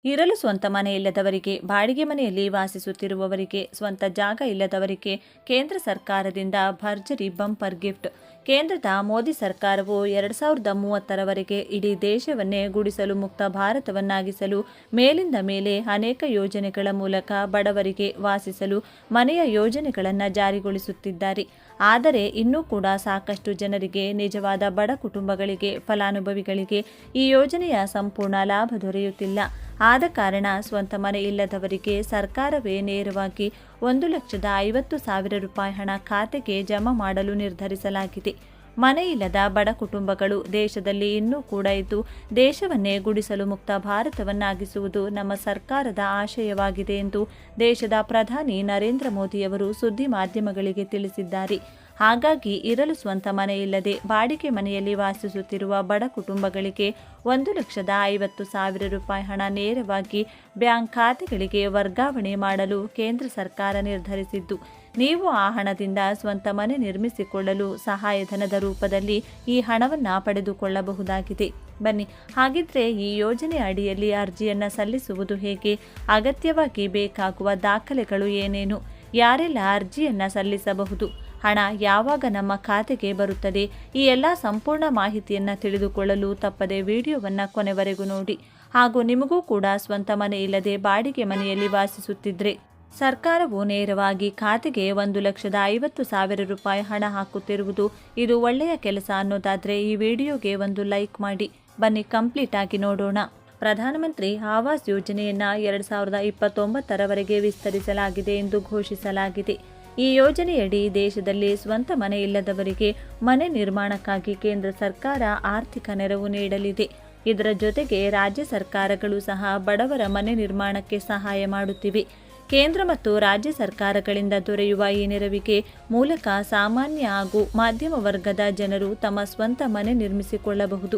ಇರಲು ಸ್ವಂತ ಮನೆ ಇಲ್ಲದವರಿಗೆ, ಬಾಡಿಗೆ ಮನೆಯಲ್ಲಿ ವಾಸಿಸುತ್ತಿರುವವರಿಗೆ, ಸ್ವಂತ ಜಾಗ ಇಲ್ಲದವರಿಗೆ ಕೇಂದ್ರ ಸರ್ಕಾರದಿಂದ ಭರ್ಜರಿ ಬಂಪರ್ ಗಿಫ್ಟ್. ಕೇಂದ್ರದ ಮೋದಿ ಸರ್ಕಾರವು 2030ರವರೆಗೆ ಇಡೀ ದೇಶವನ್ನೇ ಗುಡಿಸಲು ಮುಕ್ತ ಭಾರತವನ್ನಾಗಿಸಲು ಮೇಲಿಂದ ಮೇಲೆ ಅನೇಕ ಯೋಜನೆಗಳ ಮೂಲಕ ಬಡವರಿಗೆ ವಾಸಿಸಲು ಮನೆಯ ಯೋಜನೆಗಳನ್ನು ಜಾರಿಗೊಳಿಸುತ್ತಿದ್ದಾರೆ. ಆದರೆ ಇನ್ನೂ ಕೂಡ ಸಾಕಷ್ಟು ಜನರಿಗೆ, ನಿಜವಾದ ಬಡ ಕುಟುಂಬಗಳಿಗೆ, ಫಲಾನುಭವಿಗಳಿಗೆ ಈ ಯೋಜನೆಯ ಸಂಪೂರ್ಣ ಲಾಭ ದೊರೆಯುತ್ತಿಲ್ಲ. ಆದ ಕಾರಣ ಸ್ವಂತ ಮನೆ ಇಲ್ಲದವರಿಗೆ ಸರ್ಕಾರವೇ ನೇರವಾಗಿ 1,50,000 ರೂಪಾಯಿ ಹಣ ಖಾತೆಗೆ ಜಮಾ ಮಾಡಲು ನಿರ್ಧರಿಸಲಾಗಿದೆ. ಮನೆ ಇಲ್ಲದ ಬಡ ಕುಟುಂಬಗಳು ದೇಶದಲ್ಲಿ ಇನ್ನೂ ಕೂಡ ಇದ್ದು ದೇಶವನ್ನೇ ಗುಡಿಸಲು ಮುಕ್ತ ಭಾರತವನ್ನಾಗಿಸುವುದು ನಮ್ಮ ಸರ್ಕಾರದ ಆಶಯವಾಗಿದೆ ಎಂದು ದೇಶದ ಪ್ರಧಾನಿ ನರೇಂದ್ರ ಮೋದಿಯವರು ಸುದ್ದಿ ಮಾಧ್ಯಮಗಳಿಗೆ ತಿಳಿಸಿದ್ದಾರೆ. ಹಾಗಾಗಿ ಇರಲು ಸ್ವಂತ ಮನೆ ಇಲ್ಲದೆ ಬಾಡಿಗೆ ಮನೆಯಲ್ಲಿ ವಾಸಿಸುತ್ತಿರುವ ಬಡ ಕುಟುಂಬಗಳಿಗೆ 1,50,000 ರೂಪಾಯಿ ಹಣ ನೇರವಾಗಿ ಬ್ಯಾಂಕ್ ಖಾತೆಗಳಿಗೆ ವರ್ಗಾವಣೆ ಮಾಡಲು ಕೇಂದ್ರ ಸರ್ಕಾರ ನಿರ್ಧರಿಸಿದ್ದು, ನೀವು ಆ ಹಣದಿಂದ ಸ್ವಂತ ಮನೆ ನಿರ್ಮಿಸಿಕೊಳ್ಳಲು ಸಹಾಯಧನದ ರೂಪದಲ್ಲಿ ಈ ಹಣವನ್ನು ಪಡೆದುಕೊಳ್ಳಬಹುದಾಗಿದೆ. ಬನ್ನಿ, ಹಾಗಿದ್ರೆ ಈ ಯೋಜನೆ ಅಡಿಯಲ್ಲಿ ಅರ್ಜಿಯನ್ನು ಸಲ್ಲಿಸುವುದು ಹೇಗೆ, ಅಗತ್ಯವಾಗಿ ಬೇಕಾಗುವ ದಾಖಲೆಗಳು ಏನೇನು, ಯಾರೆಲ್ಲ ಅರ್ಜಿಯನ್ನು ಸಲ್ಲಿಸಬಹುದು, ಹಣ ಯಾವಾಗ ನಮ್ಮ ಖಾತೆಗೆ ಬರುತ್ತದೆ, ಈ ಎಲ್ಲ ಸಂಪೂರ್ಣ ಮಾಹಿತಿಯನ್ನು ತಿಳಿದುಕೊಳ್ಳಲು ತಪ್ಪದೆ ವಿಡಿಯೋವನ್ನು ಕೊನೆವರೆಗೂ ನೋಡಿ. ಹಾಗೂ ನಿಮಗೂ ಕೂಡ ಸ್ವಂತ ಮನೆ ಇಲ್ಲದೆ ಬಾಡಿಗೆ ಮನೆಯಲ್ಲಿ ವಾಸಿಸುತ್ತಿದ್ದರೆ ಸರ್ಕಾರವು ನೇರವಾಗಿ ಖಾತೆಗೆ 1,50,000 ರೂಪಾಯಿ ಹಣ ಹಾಕುತ್ತಿರುವುದು ಇದು ಒಳ್ಳೆಯ ಕೆಲಸ ಅನ್ನೋದಾದರೆ ಈ ವಿಡಿಯೋಗೆ ಒಂದು ಲೈಕ್ ಮಾಡಿ. ಬನ್ನಿ ಕಂಪ್ಲೀಟ್ ಆಗಿ ನೋಡೋಣ. ಪ್ರಧಾನಮಂತ್ರಿ ಆವಾಸ್ ಯೋಜನೆಯನ್ನು 2029ರವರೆಗೆ ವಿಸ್ತರಿಸಲಾಗಿದೆ ಎಂದು ಘೋಷಿಸಲಾಗಿದೆ. ಈ ಯೋಜನೆಯಡಿ ದೇಶದಲ್ಲಿ ಸ್ವಂತ ಮನೆ ಇಲ್ಲದವರಿಗೆ ಮನೆ ನಿರ್ಮಾಣಕ್ಕಾಗಿ ಕೇಂದ್ರ ಸರ್ಕಾರ ಆರ್ಥಿಕ ನೆರವು ನೀಡಲಿದೆ. ಇದರ ಜೊತೆಗೆ ರಾಜ್ಯ ಸರ್ಕಾರಗಳು ಸಹ ಬಡವರ ಮನೆ ನಿರ್ಮಾಣಕ್ಕೆ ಸಹಾಯ ಮಾಡುತ್ತಿವೆ. ಕೇಂದ್ರ ಮತ್ತು ರಾಜ್ಯ ಸರ್ಕಾರಗಳಿಂದ ದೊರೆಯುವ ಈ ನೆರವಿಗೆ ಮೂಲಕ ಸಾಮಾನ್ಯ ಹಾಗೂ ಮಾಧ್ಯಮ ವರ್ಗದ ಜನರು ತಮ್ಮ ಸ್ವಂತ ಮನೆ ನಿರ್ಮಿಸಿಕೊಳ್ಳಬಹುದು.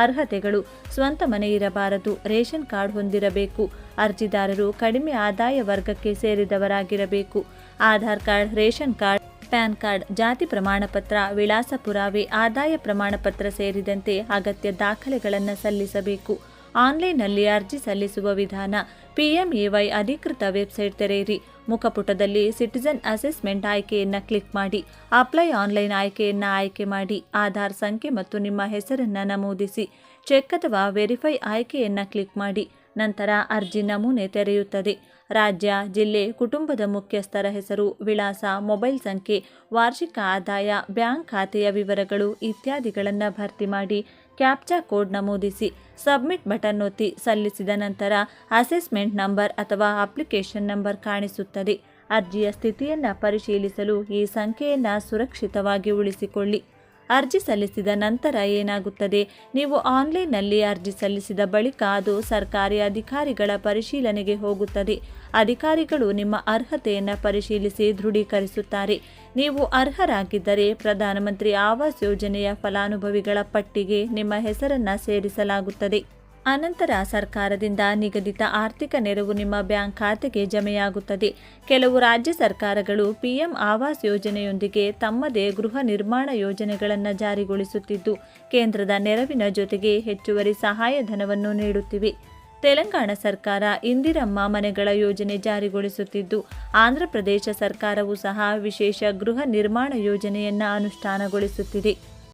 ಅರ್ಹತೆಗಳು: ಸ್ವಂತ ಮನೆ ಇರಬಾರದು, ರೇಷನ್ ಕಾರ್ಡ್ ಹೊಂದಿರಬೇಕು, ಅರ್ಜಿದಾರರು ಕಡಿಮೆ ಆದಾಯ ವರ್ಗಕ್ಕೆ ಸೇರಿದವರಾಗಿರಬೇಕು, Aadhaar card, ration card, PAN card, ಜಾತಿ ಪ್ರಮಾಣಪತ್ರ, ವಿಳಾಸ ಪುರಾವೆ, ಆದಾಯ ಪ್ರಮಾಣಪತ್ರ ಸೇರಿದಂತೆ ಅಗತ್ಯ ದಾಖಲೆಗಳನ್ನು ಸಲ್ಲಿಸಬೇಕು. ಆನ್ಲೈನ್ನಲ್ಲಿ ಅರ್ಜಿ ಸಲ್ಲಿಸುವ ವಿಧಾನ: PMAY ಅಧಿಕೃತ ವೆಬ್ಸೈಟ್ ತೆರೆಯಿರಿ. ಮುಖಪುಟದಲ್ಲಿ ಸಿಟಿಜನ್ ಅಸೆಸ್ಮೆಂಟ್ ಆಯ್ಕೆಯನ್ನು ಕ್ಲಿಕ್ ಮಾಡಿ. ಅಪ್ಲೈ ಆನ್ಲೈನ್ ಆಯ್ಕೆಯನ್ನು ಆಯ್ಕೆ ಮಾಡಿ. ಆಧಾರ್ ಸಂಖ್ಯೆ ಮತ್ತು ನಿಮ್ಮ ಹೆಸರನ್ನು ನಮೂದಿಸಿ. ಚೆಕ್ ಅಥವಾ ವೆರಿಫೈ ಆಯ್ಕೆಯನ್ನು ಕ್ಲಿಕ್ ಮಾಡಿ. ನಂತರ ಅರ್ಜಿ ನಮೂನೆ ತೆರೆಯುತ್ತದೆ. ರಾಜ್ಯ, ಜಿಲ್ಲೆ, ಕುಟುಂಬದ ಮುಖ್ಯಸ್ಥರ ಹೆಸರು, ವಿಳಾಸ, ಮೊಬೈಲ್ ಸಂಖ್ಯೆ, ವಾರ್ಷಿಕ ಆದಾಯ, ಬ್ಯಾಂಕ್ ಖಾತೆಯ ವಿವರಗಳು ಇತ್ಯಾದಿಗಳನ್ನು ಭರ್ತಿ ಮಾಡಿ ಕ್ಯಾಪ್ಚಾ ಕೋಡ್ ನಮೂದಿಸಿ ಸಬ್ಮಿಟ್ ಬಟನ್ ಒತ್ತಿ. ಸಲ್ಲಿಸಿದ ನಂತರ ಅಸೆಸ್ಮೆಂಟ್ ನಂಬರ್ ಅಥವಾ ಅಪ್ಲಿಕೇಶನ್ ನಂಬರ್ ಕಾಣಿಸುತ್ತದೆ. ಅರ್ಜಿಯ ಸ್ಥಿತಿಯನ್ನು ಪರಿಶೀಲಿಸಲು ಈ ಸಂಖ್ಯೆಯನ್ನು ಸುರಕ್ಷಿತವಾಗಿ ಉಳಿಸಿಕೊಳ್ಳಿ. ಅರ್ಜಿ ಸಲ್ಲಿಸಿದ ನಂತರ ಏನಾಗುತ್ತದೆ? ನೀವು ಆನ್ಲೈನ್ನಲ್ಲಿ ಅರ್ಜಿ ಸಲ್ಲಿಸಿದ ಬಳಿಕ ಅದು ಸರ್ಕಾರಿ ಅಧಿಕಾರಿಗಳ ಪರಿಶೀಲನೆಗೆ ಹೋಗುತ್ತದೆ. ಅಧಿಕಾರಿಗಳು ನಿಮ್ಮ ಅರ್ಹತೆಯನ್ನು ಪರಿಶೀಲಿಸಿ ದೃಢೀಕರಿಸುತ್ತಾರೆ. ನೀವು ಅರ್ಹರಾಗಿದ್ದರೆ ಪ್ರಧಾನಮಂತ್ರಿ ಆವಾಸ್ ಯೋಜನೆಯ ಫಲಾನುಭವಿಗಳ ಪಟ್ಟಿಗೆ ನಿಮ್ಮ ಹೆಸರನ್ನು ಸೇರಿಸಲಾಗುತ್ತದೆ. ಅನಂತರ ಸರ್ಕಾರದಿಂದ ನಿಗದಿತ ಆರ್ಥಿಕ ನೆರವು ನಿಮ್ಮ ಬ್ಯಾಂಕ್ ಖಾತೆಗೆ ಜಮೆಯಾಗುತ್ತದೆ. ಕೆಲವು ರಾಜ್ಯ ಸರ್ಕಾರಗಳು PM ಆವಾಸ್ ಯೋಜನೆಯೊಂದಿಗೆ ತಮ್ಮದೇ ಗೃಹ ನಿರ್ಮಾಣ ಯೋಜನೆಗಳನ್ನು ಜಾರಿಗೊಳಿಸುತ್ತಿದ್ದು ಕೇಂದ್ರದ ನೆರವಿನ ಜೊತೆಗೆ ಹೆಚ್ಚುವರಿ ಸಹಾಯಧನವನ್ನು ನೀಡುತ್ತಿವೆ. ತೆಲಂಗಾಣ ಸರ್ಕಾರ ಇಂದಿರಮ್ಮ ಮನೆಗಳ ಯೋಜನೆ ಜಾರಿಗೊಳಿಸುತ್ತಿದ್ದು ಆಂಧ್ರಪ್ರದೇಶ ಸರ್ಕಾರವೂ ಸಹ ವಿಶೇಷ ಗೃಹ ನಿರ್ಮಾಣ ಯೋಜನೆಯನ್ನು ಅನುಷ್ಠಾನಗೊಳಿಸುತ್ತಿದೆ.